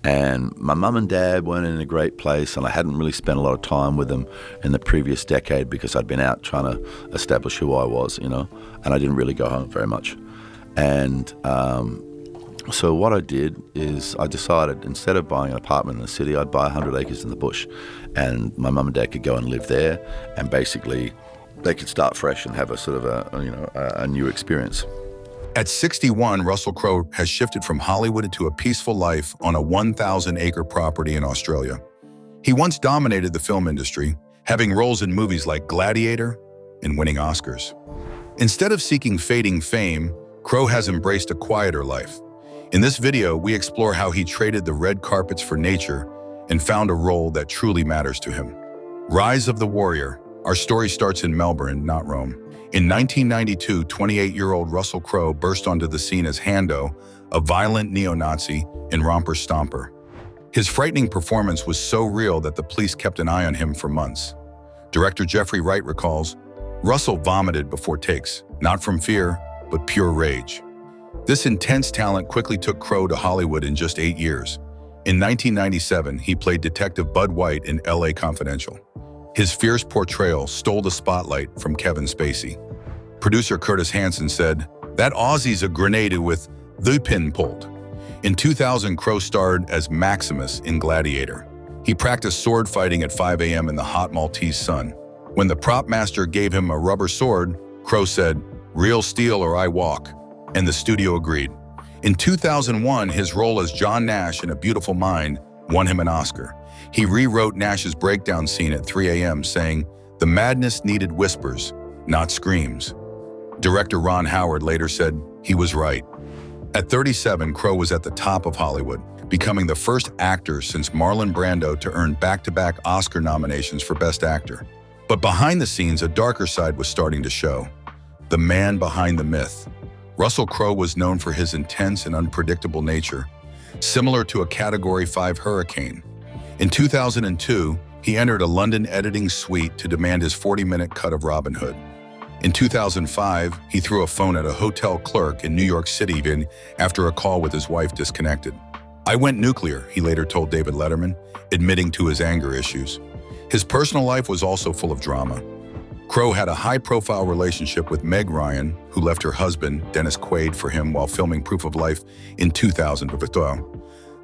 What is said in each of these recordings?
And my mum and dad weren't in a great place, and I hadn't really spent a lot of time with them in the previous decade because I'd been out trying to establish who I was, and I didn't really go home very much. And so what I did is I decided instead of buying an apartment in the city, I'd buy 100 acres in the bush, and my mum and dad could go and live there, and basically they could start fresh and have a sort of a new experience. At 61, Russell Crowe has shifted from Hollywood into a peaceful life on a 1,000-acre property in Australia. He once dominated the film industry, having roles in movies like Gladiator and winning Oscars. Instead of seeking fading fame, Crowe has embraced a quieter life. In this video, we explore how he traded the red carpets for nature and found a role that truly matters to him. Rise of the Warrior. Our story starts in Melbourne, not Rome. In 1992, 28-year-old Russell Crowe burst onto the scene as Hando, a violent neo-Nazi and romper stomper. His frightening performance was so real that the police kept an eye on him for months. Director Jeffrey Wright recalls, Russell vomited before takes, not from fear, but pure rage. This intense talent quickly took Crowe to Hollywood in just 8 years. In 1997, he played Detective Bud White in LA Confidential. His fierce portrayal stole the spotlight from Kevin Spacey. Producer Curtis Hanson said, "That Aussie's a grenade with the pin pulled." In 2000, Crowe starred as Maximus in Gladiator. He practiced sword fighting at 5 a.m. in the hot Maltese sun. When the prop master gave him a rubber sword, Crowe said, "Real steel or I walk," and the studio agreed. In 2001, his role as John Nash in A Beautiful Mind won him an Oscar. He rewrote Nash's breakdown scene at 3 a.m., saying, "The madness needed whispers, not screams." Director Ron Howard later said he was right. At 37, Crowe was at the top of Hollywood, becoming the first actor since Marlon Brando to earn back-to-back Oscar nominations for Best Actor. But behind the scenes, a darker side was starting to show. The man behind the myth. Russell Crowe was known for his intense and unpredictable nature, similar to a Category 5 hurricane. In 2002, he entered a London editing suite to demand his 40-minute cut of Robin Hood. In 2005, he threw a phone at a hotel clerk in New York City after a call with his wife disconnected. "I went nuclear," he later told David Letterman, admitting to his anger issues. His personal life was also full of drama. Crowe had a high-profile relationship with Meg Ryan, who left her husband, Dennis Quaid, for him while filming Proof of Life in 2000.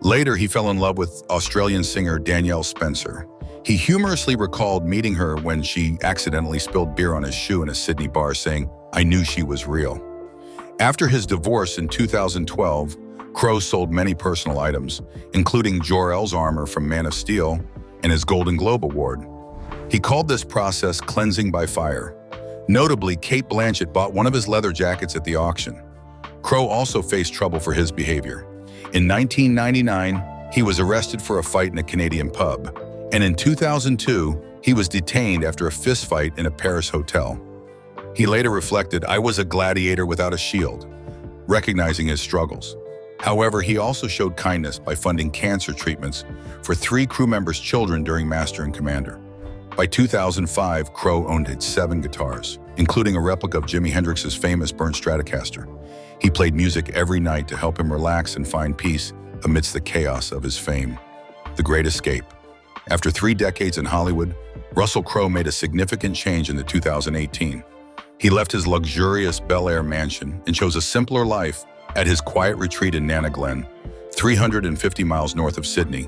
Later, he fell in love with Australian singer Danielle Spencer. He humorously recalled meeting her when she accidentally spilled beer on his shoe in a Sydney bar, saying, "I knew she was real." After his divorce in 2012, Crowe sold many personal items, including Jor-El's armor from Man of Steel and his Golden Globe Award. He called this process cleansing by fire. Notably, Cate Blanchett bought one of his leather jackets at the auction. Crowe also faced trouble for his behavior. In 1999, he was arrested for a fight in a Canadian pub, and in 2002, he was detained after a fistfight in a Paris hotel. He later reflected, "I was a gladiator without a shield," recognizing his struggles. However, he also showed kindness by funding cancer treatments for 3 crew members' children during Master and Commander. By 2005, Crowe owned 7 guitars, including a replica of Jimi Hendrix's famous burnt Stratocaster. He played music every night to help him relax and find peace amidst the chaos of his fame. The Great Escape. After 3 decades in Hollywood, Russell Crowe made a significant change in 2018. He left his luxurious Bel Air mansion and chose a simpler life at his quiet retreat in Nana Glen, 350 miles north of Sydney.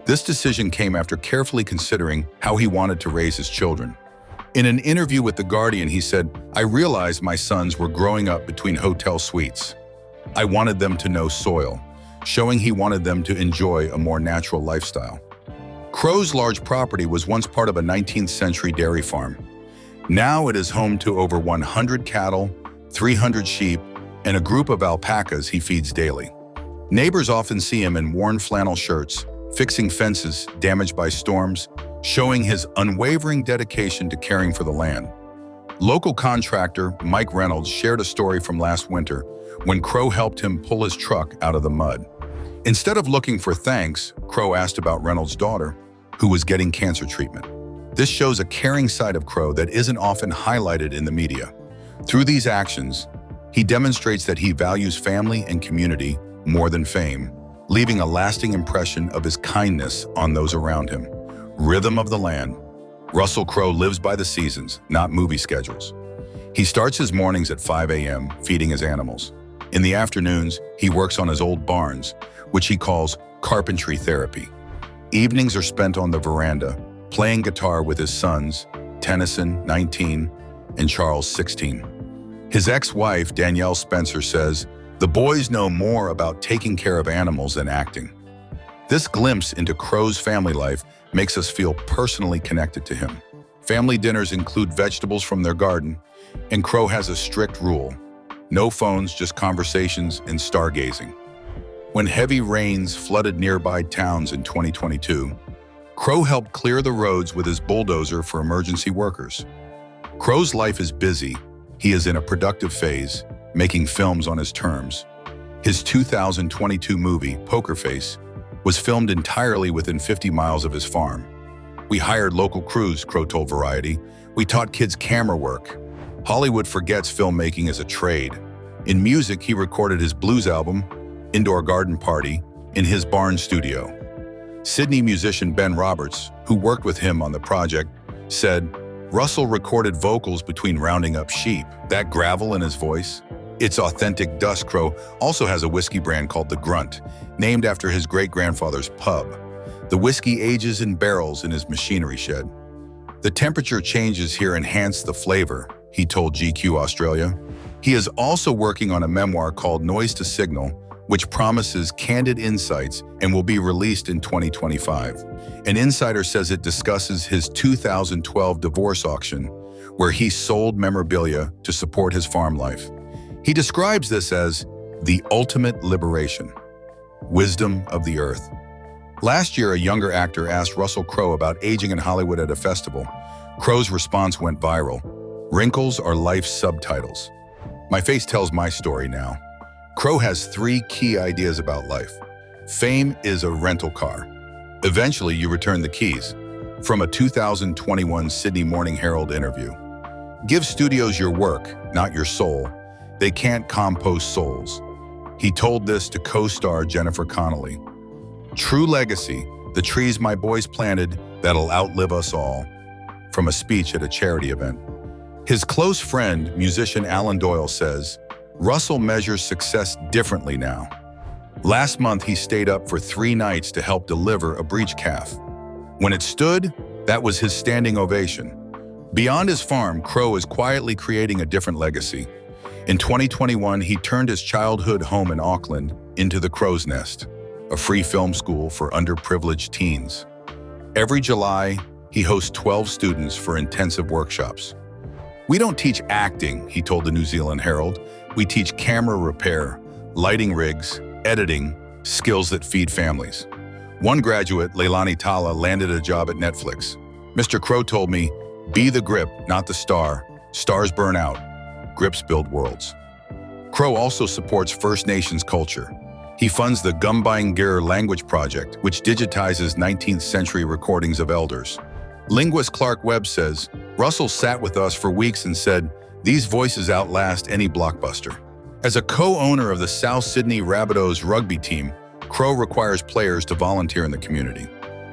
This decision came after carefully considering how he wanted to raise his children. In an interview with The Guardian, he said, "I realized my sons were growing up between hotel suites. I wanted them to know soil," showing he wanted them to enjoy a more natural lifestyle. Crowe's large property was once part of a 19th century dairy farm. Now it is home to over 100 cattle, 300 sheep, and a group of alpacas he feeds daily. Neighbors often see him in worn flannel shirts, fixing fences damaged by storms, showing his unwavering dedication to caring for the land. Local contractor Mike Reynolds shared a story from last winter when Crowe helped him pull his truck out of the mud. Instead of looking for thanks, Crowe asked about Reynolds' daughter, who was getting cancer treatment. This shows a caring side of Crowe that isn't often highlighted in the media. Through these actions, he demonstrates that he values family and community more than fame. leaving a lasting impression of his kindness on those around him. Rhythm of the land. Russell Crowe lives by the seasons, not movie schedules. He starts his mornings at 5 a.m. feeding his animals. In the afternoons, he works on his old barns, which he calls carpentry therapy. Evenings are spent on the veranda, playing guitar with his sons, Tennyson, 19, and Charles, 16. His ex-wife, Danielle Spencer, says, "The boys know more about taking care of animals than acting." This glimpse into Crowe's family life makes us feel personally connected to him. Family dinners include vegetables from their garden, and Crowe has a strict rule: no phones, just conversations and stargazing. When heavy rains flooded nearby towns in 2022, Crowe helped clear the roads with his bulldozer for emergency workers. Crowe's life is busy. He is in a productive phase, making films on his terms. His 2022 movie, Poker Face, was filmed entirely within 50 miles of his farm. "We hired local crews," Crowe told Variety. "We taught kids camera work." Hollywood forgets filmmaking as a trade. In music, he recorded his blues album, Indoor Garden Party, in his barn studio. Sydney musician Ben Roberts, who worked with him on the project, said, "Russell recorded vocals between rounding up sheep. That gravel in his voice, it's authentic dust." Crowe also has a whiskey brand called The Grunt, named after his great-grandfather's pub. The whiskey ages in barrels in his machinery shed. "The temperature changes here enhance the flavor," he told GQ Australia. He is also working on a memoir called Noise to Signal, which promises candid insights and will be released in 2025. An insider says it discusses his 2012 divorce auction, where he sold memorabilia to support his farm life. He describes this as the ultimate liberation. Wisdom of the earth. Last year, a younger actor asked Russell Crowe about aging in Hollywood at a festival. Crowe's response went viral. "Wrinkles are life's subtitles. My face tells my story now." Crowe has 3 key ideas about life. Fame is a rental car. Eventually, you return the keys. From a 2021 Sydney Morning Herald interview. "Give studios your work, not your soul. They can't compost souls." He told this to co-star Jennifer Connelly. True legacy, the trees my boys planted that'll outlive us all. From a speech at a charity event. His close friend, musician Alan Doyle, says, "Russell measures success differently now. Last month, he stayed up for 3 nights to help deliver a breech calf. When it stood, that was his standing ovation." Beyond his farm, Crowe is quietly creating a different legacy. In 2021, he turned his childhood home in Auckland into the Crow's Nest, a free film school for underprivileged teens. Every July, he hosts 12 students for intensive workshops. "We don't teach acting," he told the New Zealand Herald. "We teach camera repair, lighting rigs, editing, skills that feed families." One graduate, Leilani Tala, landed a job at Netflix. "Mr. Crowe told me, be the grip, not the star. Stars burn out. Grips build worlds." Crowe also supports First Nations culture. He funds the Gumbaynggirr Language Project, which digitizes 19th century recordings of elders. Linguist Clark Webb says, "Russell sat with us for weeks and said, 'These voices outlast any blockbuster.'" As a co-owner of the South Sydney Rabbitohs rugby team, Crowe requires players to volunteer in the community.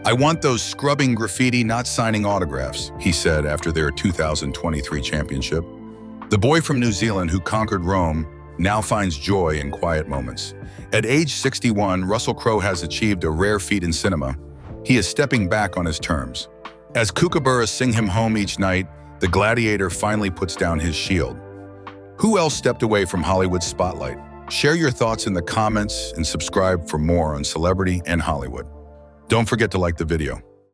"I want those scrubbing graffiti, not signing autographs," he said after their 2023 championship. The boy from New Zealand who conquered Rome now finds joy in quiet moments. At age 61, Russell Crowe has achieved a rare feat in cinema. He is stepping back on his terms. As kookaburras sing him home each night, the Gladiator finally puts down his shield. Who else stepped away from Hollywood's spotlight? Share your thoughts in the comments and subscribe for more on celebrity and Hollywood. Don't forget to like the video.